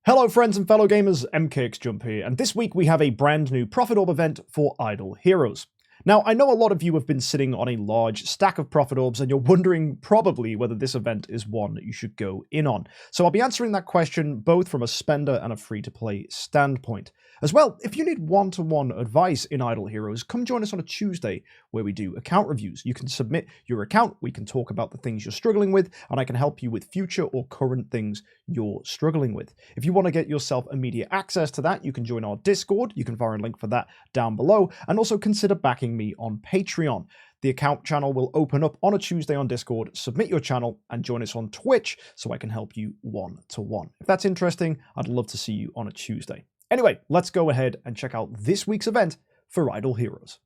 Hello friends and fellow gamers, MKxJUMP here, and this week we have a brand new Profit Orb event for Idle Heroes. Now, I know a lot of you have been sitting on a large stack of Profit Orbs and you're wondering probably whether this event is one that you should go in on. So I'll be answering that question both from a spender and a free-to-play standpoint. As well, if you need one-to-one advice in Idle Heroes, come join us on a Tuesday where we do account reviews. You can submit your account, we can talk about the things you're struggling with, and I can help you with future or current things you're struggling with. If you want to get yourself immediate access to that, you can join our Discord. You can find a link for that down below, and also consider backing me on Patreon. The account channel will open up on a Tuesday on Discord. Submit your channel and join us on Twitch so I can help you one-to-one. If that's interesting, I'd love to see you on a Tuesday. Anyway, let's go ahead and check out this week's event for Idle Heroes.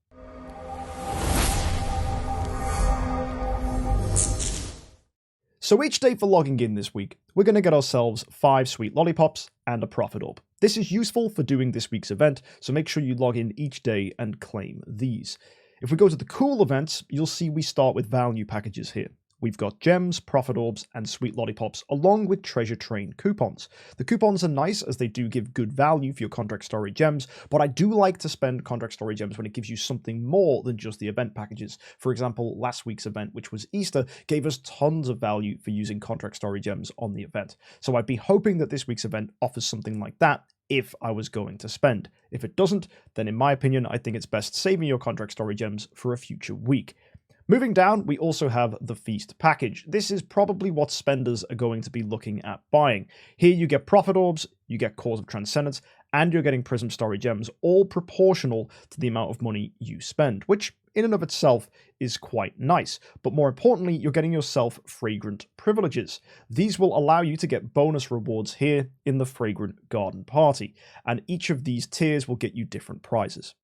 So each day for logging in this week, we're going to get ourselves 5 sweet lollipops and a Profit Orb. This is useful for doing this week's event, so make sure you log in each day and claim these. If we go to the cool events, you'll see we start with value packages here. We've got gems, Profit Orbs, and sweet lollipops, along with treasure train coupons. The coupons are nice as they do give good value for your contract story gems, but I do like to spend contract story gems when it gives you something more than just the event packages. For example, last week's event, which was Easter, gave us tons of value for using contract story gems on the event. So I'd be hoping that this week's event offers something like that if I was going to spend. If it doesn't, then in my opinion, I think it's best saving your contract story gems for a future week. Moving down, we also have the Feast package. This is probably what spenders are going to be looking at buying. Here you get Profit Orbs, you get Cause of Transcendence, and you're getting Prism Story Gems, all proportional to the amount of money you spend, which in and of itself is quite nice. But more importantly, you're getting yourself Fragrant Privileges. These will allow you to get bonus rewards here in the Fragrant Garden Party, and each of these tiers will get you different prizes.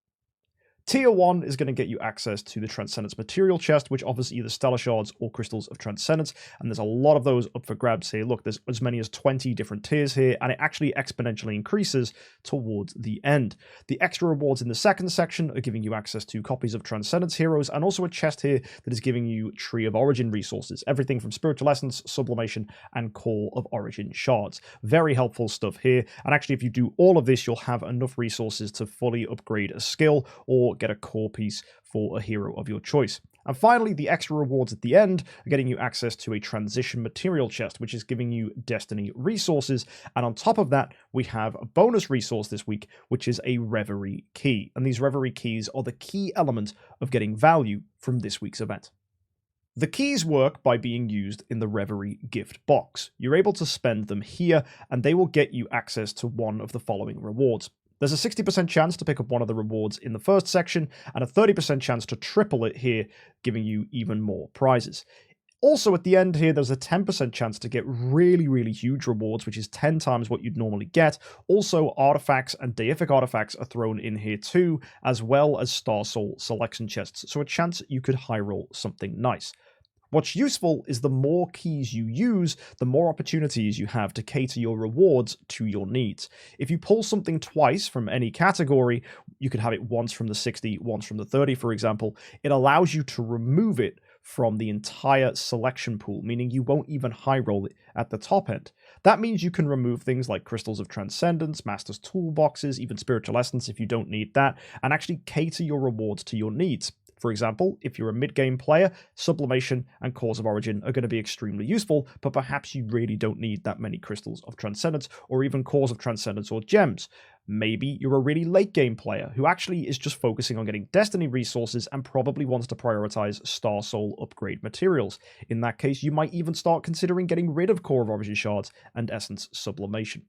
Tier 1 is going to get you access to the Transcendence Material Chest, which offers either Stellar Shards or Crystals of Transcendence, and there's a lot of those up for grabs here. Look, there's as many as 20 different tiers here, and it actually exponentially increases towards the end. The extra rewards in the second section are giving you access to copies of Transcendence Heroes, and also a chest here that is giving you Tree of Origin resources, everything from Spiritual Essence, Sublimation, and Core of Origin Shards. Very helpful stuff here, and actually if you do all of this, you'll have enough resources to fully upgrade a skill or get a core piece for a hero of your choice. And finally, the extra rewards at the end are getting you access to a transition material chest, which is giving you destiny resources. And on top of that, we have a bonus resource this week, which is a Reverie Key. And these Reverie Keys are the key element of getting value from this week's event. The keys work by being used in the Reverie gift box. You're able to spend them here, and they will get you access to one of the following rewards. There's a 60% chance to pick up one of the rewards in the first section, and a 30% chance to triple it here, giving you even more prizes. Also at the end here, there's a 10% chance to get really huge rewards, which is 10 times what you'd normally get. Also, artifacts and deific artifacts are thrown in here too, as well as Star Soul selection chests, so a chance you could high roll something nice. What's useful is the more keys you use, the more opportunities you have to cater your rewards to your needs. If you pull something twice from any category, you could have it once from the 60, once from the 30, for example. It allows you to remove it from the entire selection pool, meaning you won't even high roll it at the top end. That means you can remove things like Crystals of Transcendence, Master's Toolboxes, even Spiritual Essence if you don't need that, and actually cater your rewards to your needs. For example, if you're a mid-game player, Sublimation and Cause of Origin are going to be extremely useful, but perhaps you really don't need that many Crystals of Transcendence or even Cause of Transcendence or Gems. Maybe you're a really late-game player who actually is just focusing on getting Destiny resources and probably wants to prioritize Star Soul upgrade materials. In that case, you might even start considering getting rid of Core of Origin Shards and Essence Sublimation.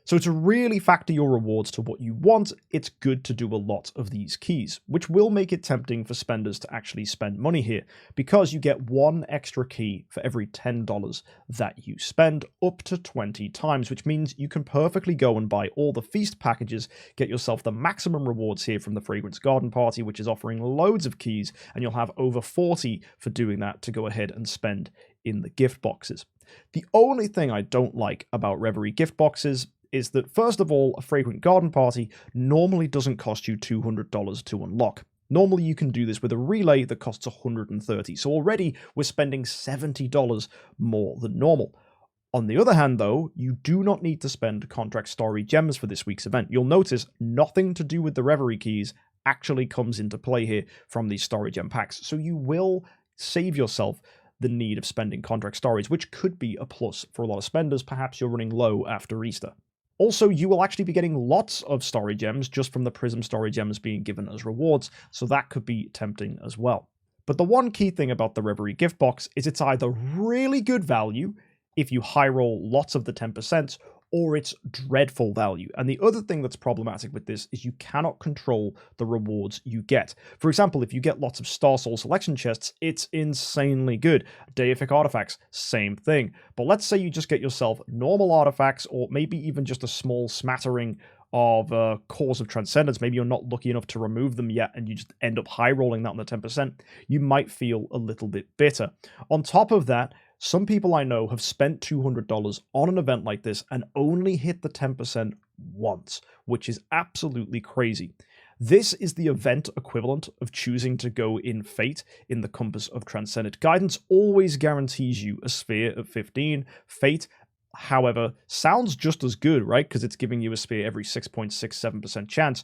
So to really factor your rewards to what you want, it's good to do a lot of these keys, which will make it tempting for spenders to actually spend money here, because you get one extra key for every $10 that you spend, up to 20 times, which means you can perfectly go and buy all the Feast packages, get yourself the maximum rewards here from the Fragrance Garden Party, which is offering loads of keys, and you'll have over 40 for doing that to go ahead and spend in the gift boxes. The only thing I don't like about Reverie gift boxes is that, first of all, a Fragrant Garden Party normally doesn't cost you $200 to unlock. Normally you can do this with a relay that costs $130, so already we're spending $70 more than normal. On the other hand, though, you do not need to spend contract story gems for this week's event. You'll notice nothing to do with the Reverie Keys actually comes into play here from these story gem packs, so you will save yourself the need of spending contract stories, which could be a plus for a lot of spenders. Perhaps you're running low after Easter. Also, you will actually be getting lots of story gems just from the Prism story gems being given as rewards, so that could be tempting as well. But the one key thing about the Reverie gift box is it's either really good value if you high roll lots of the 10%, or it's dreadful value. And the other thing that's problematic with this is you cannot control the rewards you get. For example, if you get lots of Star Soul selection chests, it's insanely good. Deific artifacts, same thing. But let's say you just get yourself normal artifacts, or maybe even just a small smattering of Cores of Transcendence. Maybe you're not lucky enough to remove them yet, and you just end up high rolling that on the 10%. You might feel a little bit bitter. On top of that, some people I know have spent $200 on an event like this and only hit the 10% once, which is absolutely crazy. This is the event equivalent of choosing to go in Fate in the Compass of Transcendent. Guidance always guarantees you a sphere of 15. Fate, however, sounds just as good, right? Because it's giving you a sphere every 6.67% chance,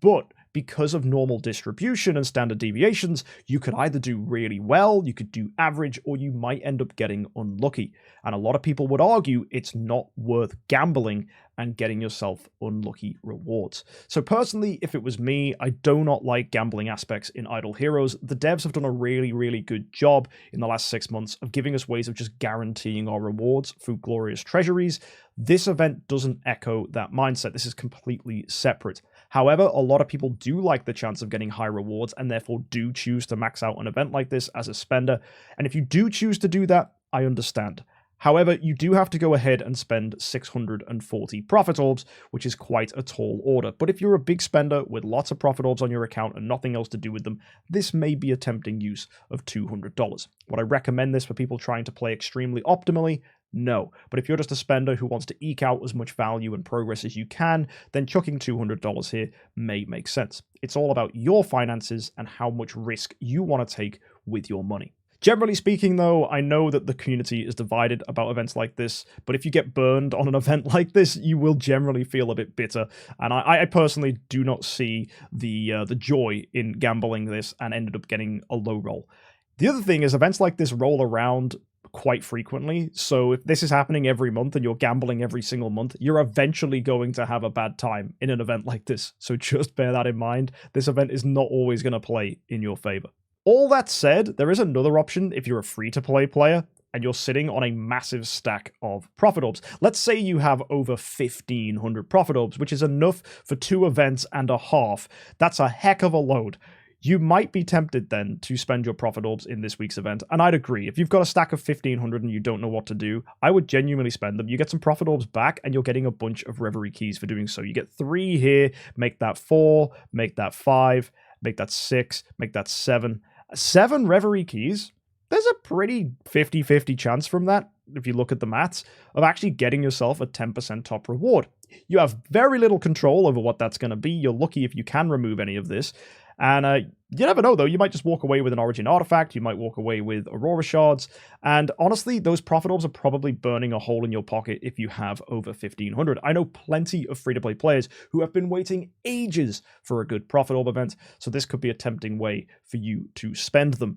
but because of normal distribution and standard deviations, you could either do really well, you could do average, or you might end up getting unlucky. And a lot of people would argue it's not worth gambling and getting yourself unlucky rewards. So personally, if it was me, I do not like gambling aspects in Idle Heroes. The devs have done a really, really good job in the last 6 months of giving us ways of just guaranteeing our rewards through glorious treasuries. This event doesn't echo that mindset. This is completely separate. However, a lot of people do like the chance of getting high rewards and therefore do choose to max out an event like this as a spender. And if you do choose to do that, I understand. However, you do have to go ahead and spend 640 profit orbs, which is quite a tall order. But if you're a big spender with lots of profit orbs on your account and nothing else to do with them, this may be a tempting use of $200. Would I recommend this for people trying to play extremely optimally? No. But if you're just a spender who wants to eke out as much value and progress as you can, then chucking $200 here may make sense. It's all about your finances and how much risk you want to take with your money. Generally speaking, though, I know that the community is divided about events like this, but if you get burned on an event like this, you will generally feel a bit bitter, and I personally do not see the joy in gambling this and ended up getting a low roll. The other thing is events like this roll around quite frequently, so if this is happening every month and you're gambling every single month, you're eventually going to have a bad time in an event like this, so just bear that in mind. This event is not always going to play in your favor. All that said, there is another option if you're a free-to-play player and you're sitting on a massive stack of profit orbs. Let's say you have over 1,500 profit orbs, which is enough for 2 events and a half. That's a heck of a load. You might be tempted then to spend your profit orbs in this week's event, and I'd agree. If you've got a stack of 1,500 and you don't know what to do, I would genuinely spend them. You get some profit orbs back, and you're getting a bunch of Reverie Keys for doing so. You get 3 here, make that 4, make that 5, make that 6, make that 7. 7 Reverie Keys, there's a pretty 50-50 chance from that, if you look at the maths, of actually getting yourself a 10% top reward. You have very little control over what that's going to be. You're lucky if you can remove any of this. And you never know, though. You might just walk away with an Origin artifact. You might walk away with Aurora shards. And honestly, those profit orbs are probably burning a hole in your pocket if you have over 1,500. I know plenty of free-to-play players who have been waiting ages for a good profit orb event, so this could be a tempting way for you to spend them.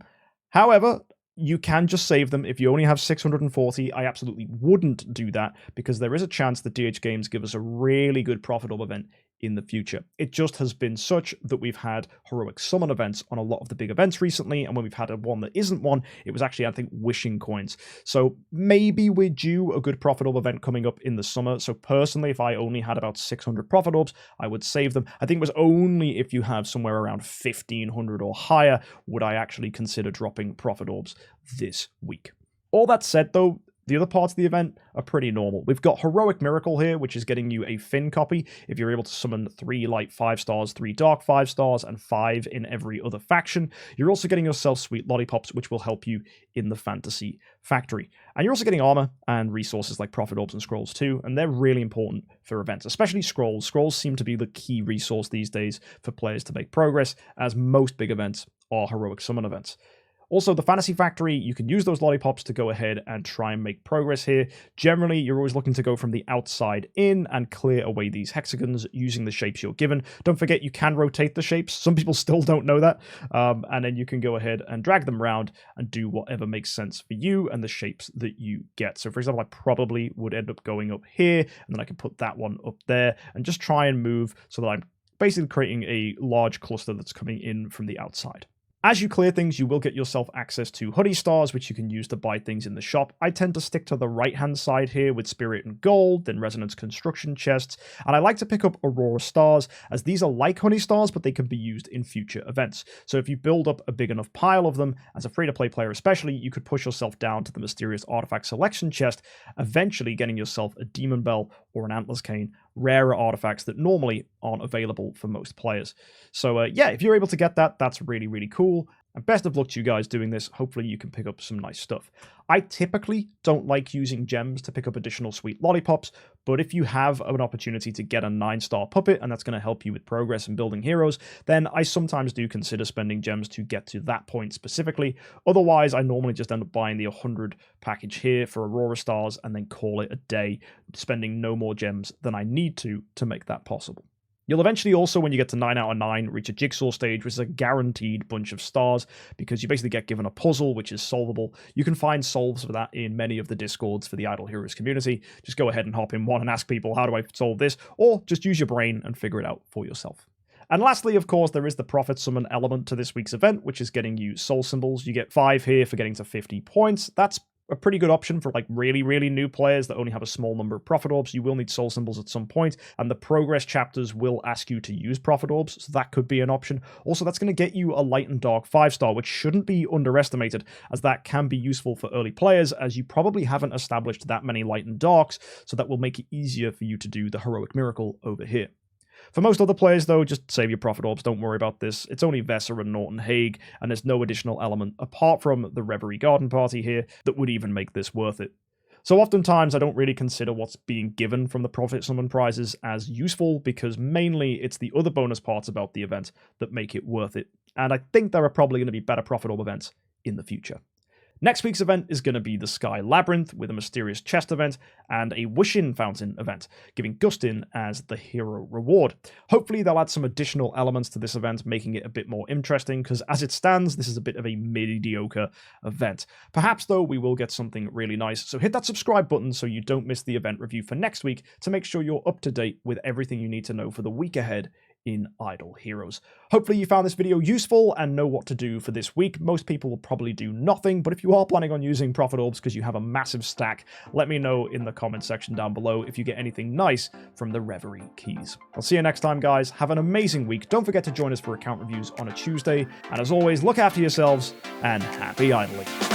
However, you can just save them. If you only have 640, I absolutely wouldn't do that, because there is a chance that DH Games give us a really good profit orb event in the future. It just has been such that we've had heroic summon events on a lot of the big events recently, and when we've had one that isn't one, it was actually, I think, wishing coins. So maybe we're due a good profit orb event coming up in the summer. So personally, if I only had about 600 profit orbs, I would save them. I think it was only if you have somewhere around 1,500 or higher would I actually consider dropping profit orbs this week. All that said, though, the other parts of the event are pretty normal. We've got Heroic Miracle here, which is getting you a Finn copy if you're able to summon 3 light 5 stars, 3 dark 5 stars, and 5 in every other faction. You're also getting yourself Sweet Lollipops, which will help you in the Fantasy Factory. And you're also getting armor and resources like Profit Orbs and Scrolls too, and they're really important for events, especially Scrolls. Scrolls seem to be the key resource these days for players to make progress, as most big events are Heroic Summon events. Also, the Fantasy Factory, you can use those lollipops to go ahead and try and make progress here. Generally, you're always looking to go from the outside in and clear away these hexagons using the shapes you're given. Don't forget, you can rotate the shapes. Some people still don't know that. And then you can go ahead and drag them around and do whatever makes sense for you and the shapes that you get. So, for example, I probably would end up going up here, and then I can put that one up there and just try and move so that I'm basically creating a large cluster that's coming in from the outside. As you clear things, you will get yourself access to honey stars, which you can use to buy things in the shop. I tend to stick to the right-hand side here with spirit and gold, then resonance construction chests, and I like to pick up aurora stars, as these are like honey stars, but they can be used in future events. So if you build up a big enough pile of them, as a free-to-play player especially, you could push yourself down to the mysterious artifact selection chest, eventually getting yourself a demon bell or an antler's cane, rarer artifacts that normally aren't available for most players. So yeah, if you're able to get that, that's really, really cool. And best of luck to you guys doing this. Hopefully you can pick up some nice stuff. I typically don't like using gems to pick up additional sweet lollipops, but if you have an opportunity to get a 9-star puppet, and that's going to help you with progress and building heroes, then I sometimes do consider spending gems to get to that point specifically. Otherwise, I normally just end up buying the 100 package here for aurora stars and then call it a day, spending no more gems than I need to make that possible. You'll eventually also, when you get to 9 out of 9, reach a jigsaw stage, which is a guaranteed bunch of stars, because you basically get given a puzzle, which is solvable. You can find solves for that in many of the discords for the Idle Heroes community. Just go ahead and hop in one and ask people, how do I solve this? Or just use your brain and figure it out for yourself. And lastly, of course, there is the Prophet Summon element to this week's event, which is getting you soul symbols. You get 5 here for getting to 50 points. That's a pretty good option for like really, really new players that only have a small number of prophet orbs. You will need soul symbols at some point, and the progress chapters will ask you to use prophet orbs, so that could be an option. Also, that's going to get you a light and dark 5-star, which shouldn't be underestimated, as that can be useful for early players, as you probably haven't established that many light and darks, so that will make it easier for you to do the heroic miracle over here. For most other players, though, just save your prophet orbs, don't worry about this. It's only Vessa and Norton Hague, and there's no additional element, apart from the Reverie Garden Party here, that would even make this worth it. So oftentimes, I don't really consider what's being given from the Prophet Summon prizes as useful, because mainly it's the other bonus parts about the event that make it worth it, and I think there are probably going to be better prophet orb events in the future. Next week's event is going to be the Sky Labyrinth with a mysterious chest event and a Wish-In fountain event, giving Gustin as the hero reward. Hopefully they'll add some additional elements to this event, making it a bit more interesting, because as it stands, this is a bit of a mediocre event. Perhaps, though, we will get something really nice, so hit that subscribe button so you don't miss the event review for next week to make sure you're up to date with everything you need to know for the week ahead in Idle Heroes. Hopefully you found this video useful and know what to do for this week. Most people will probably do nothing, but if you are planning on using prophet orbs because you have a massive stack, let me know in the comment section down below if you get anything nice from the Reverie Keys. I'll see you next time, guys. Have an amazing week. Don't forget to join us for account reviews on a Tuesday, and as always, look after yourselves and happy idling.